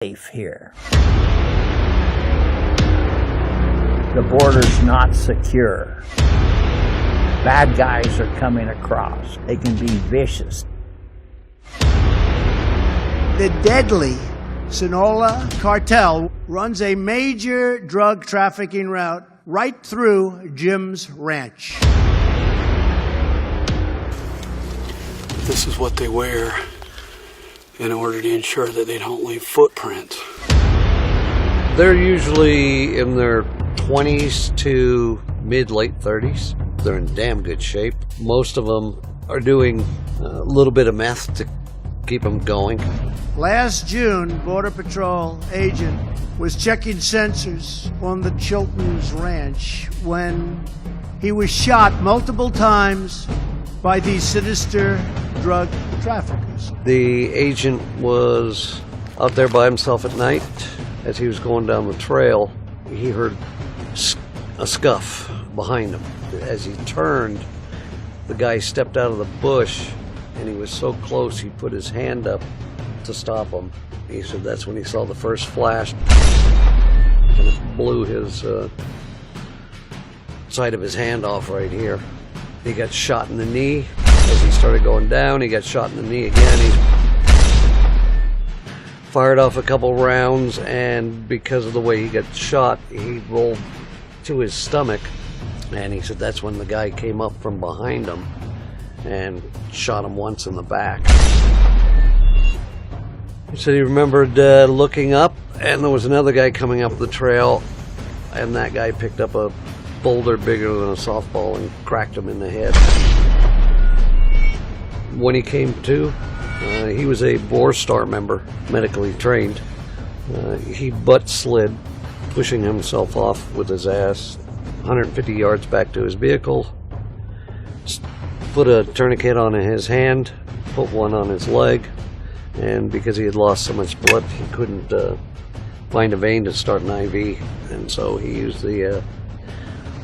safe here. The border's not secure. Bad guys are coming across. They can be vicious. The deadly Sinaloa cartel runs a major drug trafficking route right through Jim's ranch. This is what they wear in order to ensure that they don't leave footprints. They're usually in their 20s to mid-late 30s. They're in damn good shape. Most of them are doing a little bit of meth to keep them going. Last June, Border Patrol agent was checking sensors on the Chilton's ranch when he was shot multiple times by these sinister drug traffickers. The agent was out there by himself at night. As he was going down the trail, he heard a scuff behind him. As he turned, the guy stepped out of the bush, and he was so close he put his hand up to stop him. He said that's when he saw the first flash, and it blew his side of his hand off right here. He got shot in the knee. As he started going down, he got shot in the knee again. He fired off a couple rounds, and because of the way he got shot, he rolled to his stomach. And he said that's when the guy came up from behind him and shot him once in the back. He said he remembered looking up, and there was another guy coming up the trail, and that guy picked up a boulder bigger than a softball and cracked him in the head. When he came to, he was a BORSTAR member, medically trained. He butt slid, pushing himself off with his ass 150 yards back to his vehicle, put a tourniquet on his hand, put one on his leg, and because he had lost so much blood, he couldn't find a vein to start an IV, and so he used the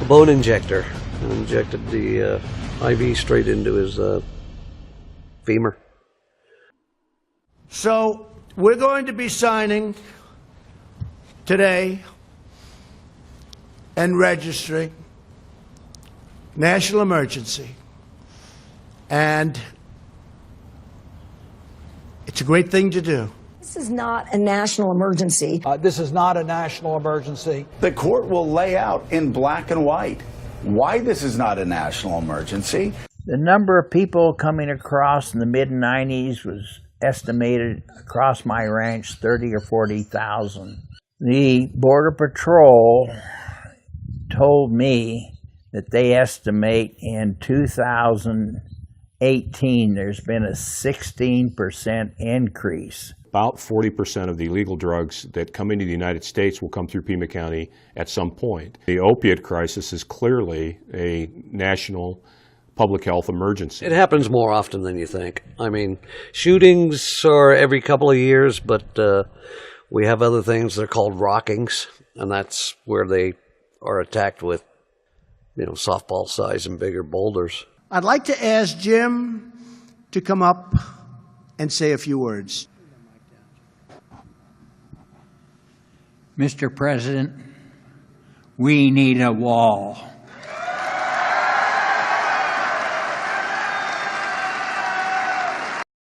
bone injector and injected the IV straight into his femur. So we're going to be signing today and registering national emergency. And it's a great thing to do. This is not a national emergency. This is not a national emergency. The court will lay out in black and white why this is not a national emergency. The number of people coming across in the mid-90s was estimated across my ranch 30 or 40,000. The Border Patrol told me that they estimate in 2018 there's been a 16% increase. About 40% of the illegal drugs that come into the United States will come through Pima County at some point. The opiate crisis is clearly a national public health emergency. It happens more often than you think. I mean, shootings are every couple of years, but we have other things. They're called rockings, and that's where they are attacked with, softball size and bigger boulders. I'd like to ask Jim to come up and say a few words. Mr. President, we need a wall.